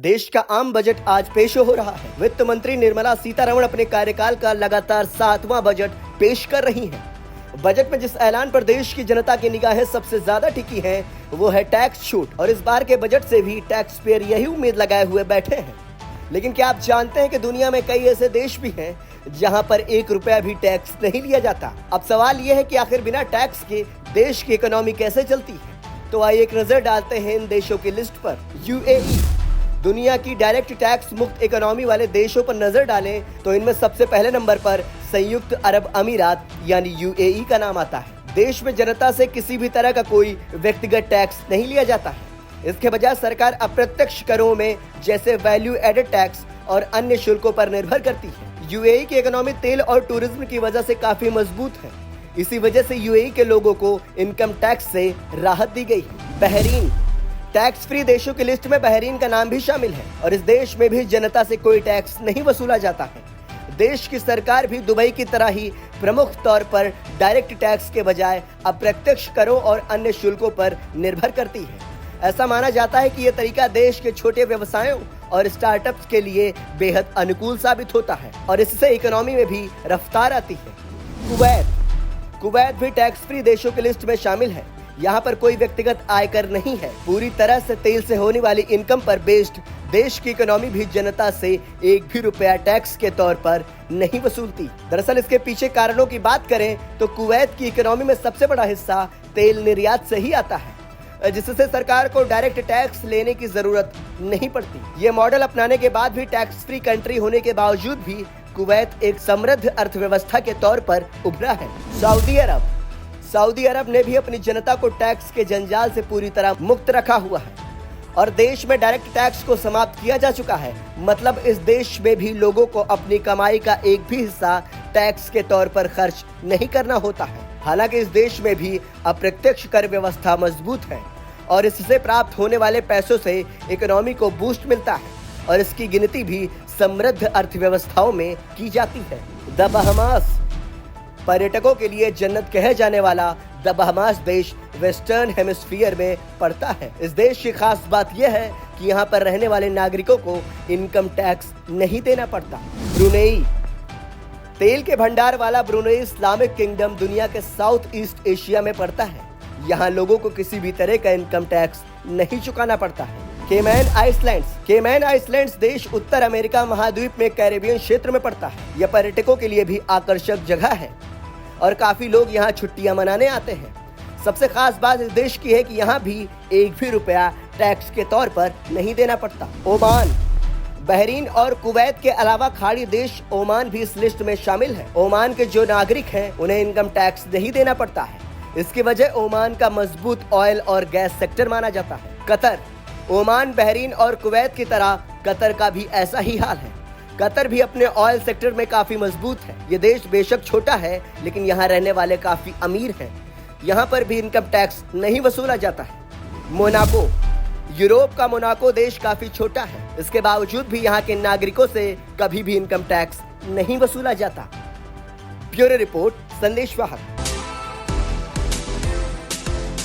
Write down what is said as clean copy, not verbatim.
देश का आम बजट आज पेश हो रहा है। वित्त मंत्री निर्मला सीतारमण अपने कार्यकाल का लगातार 7वां बजट पेश कर रही हैं। बजट में जिस ऐलान पर देश की जनता की निगाहें सबसे ज्यादा टिकी हैं, वो है टैक्स छूट। और इस बार के बजट से भी टैक्स पेयर यही उम्मीद लगाए हुए बैठे हैं। लेकिन क्या आप जानते हैं कि दुनिया में कई ऐसे देश भी हैं जहां पर 1 रुपया भी टैक्स नहीं लिया जाता। अब सवाल यह है कि आखिर बिना टैक्स के देश की इकोनॉमी कैसे चलती है। तो आइए एक नजर डालते हैं इन देशों की लिस्ट पर। यूएई, दुनिया की डायरेक्ट टैक्स मुक्त इकोनॉमी वाले देशों पर नजर डालें तो इनमें सबसे पहले नंबर पर संयुक्त अरब अमीरात यानी यूएई का नाम आता है। देश में जनता से किसी भी तरह का कोई व्यक्तिगत टैक्स नहीं लिया जाता है। इसके बजाय सरकार अप्रत्यक्ष करों में जैसे वैल्यू एडेड टैक्स और अन्य शुल्कों पर निर्भर करती है। यूएई की इकोनॉमी तेल और टूरिज्म की वजह से काफी मजबूत है। इसी वजह से यूएई के लोगों को इनकम टैक्स से राहत दी गई है। बहरीन, टैक्स फ्री देशों की लिस्ट में बहरीन का नाम भी शामिल है और इस देश में भी जनता से कोई टैक्स नहीं वसूला जाता है। देश की सरकार भी दुबई की तरह ही प्रमुख तौर पर डायरेक्ट टैक्स के बजाय अप्रत्यक्ष करों और अन्य शुल्कों पर निर्भर करती है। ऐसा माना जाता है कि यह तरीका देश के छोटे व्यवसायों और स्टार्टअप्स के लिए बेहद अनुकूल साबित होता है और इससे इकोनॉमी में भी रफ्तार आती है। कुवैत भी टैक्स फ्री देशों की लिस्ट में शामिल है। यहाँ पर कोई व्यक्तिगत आयकर नहीं है। पूरी तरह से तेल से होने वाली इनकम पर बेस्ड देश की इकोनॉमी भी जनता से 1 भी रुपया टैक्स के तौर पर नहीं वसूलती। दरअसल इसके पीछे कारणों की बात करें तो कुवैत की इकोनॉमी में सबसे बड़ा हिस्सा तेल निर्यात से ही आता है, जिससे सरकार को डायरेक्ट टैक्स लेने की जरूरत नहीं पड़ती। ये मॉडल अपनाने के बाद भी टैक्स फ्री कंट्री होने के बावजूद भी कुवैत एक समृद्ध अर्थव्यवस्था के तौर पर उभरा है। सऊदी अरब ने भी अपनी जनता को टैक्स के जंजाल से पूरी तरह मुक्त रखा हुआ है और देश में डायरेक्ट टैक्स को समाप्त किया जा चुका है। मतलब इस देश में भी लोगों को अपनी कमाई का एक भी हिस्सा टैक्स के तौर पर खर्च नहीं करना होता है। हालांकि इस देश में भी अप्रत्यक्ष कर व्यवस्था मजबूत है और इससे प्राप्त होने वाले पैसों से इकोनॉमी को बूस्ट मिलता है और इसकी गिनती भी समृद्ध अर्थव्यवस्थाओं में की जाती है। द बहामास, पर्यटकों के लिए जन्नत कहे जाने वाला द बहामास देश वेस्टर्न हेमिस्फीयर में पड़ता है। इस देश की खास बात यह है कि यहाँ पर रहने वाले नागरिकों को इनकम टैक्स नहीं देना पड़ता। ब्रुनेई, तेल के भंडार वाला ब्रुनेई इस्लामिक किंगडम दुनिया के साउथ ईस्ट एशिया में पड़ता है। यहाँ लोगों को किसी भी तरह का इनकम टैक्स नहीं चुकाना पड़ता है। केमैन आइसलैंड्स देश उत्तर अमेरिका महाद्वीप में कैरेबियन क्षेत्र में पड़ता है। यह पर्यटकों के लिए भी आकर्षक जगह है और काफी लोग यहाँ छुट्टियां मनाने आते हैं। सबसे खास बात इस देश की है कि यहाँ भी 1 भी रुपया टैक्स के तौर पर नहीं देना पड़ता। ओमान, बहरीन और कुवैत के अलावा खाड़ी देश ओमान भी इस लिस्ट में शामिल है। ओमान के जो नागरिक हैं उन्हें इनकम टैक्स नहीं देना पड़ता है। इसकी वजह ओमान का मजबूत ऑयल और गैस सेक्टर माना जाता है। कतर, ओमान, बहरीन और कुवैत की तरह कतर का भी ऐसा ही हाल है। कतर भी अपने ऑयल सेक्टर में काफी मजबूत है। ये देश बेशक छोटा है लेकिन यहाँ रहने वाले काफी अमीर हैं। यहाँ पर भी इनकम टैक्स नहीं वसूला जाता है। मोनाको, यूरोप का मोनाको देश काफी छोटा है। इसके बावजूद भी यहाँ के नागरिकों से कभी भी इनकम टैक्स नहीं वसूला जाता। ब्यूरो रिपोर्ट, संदेश वाहक।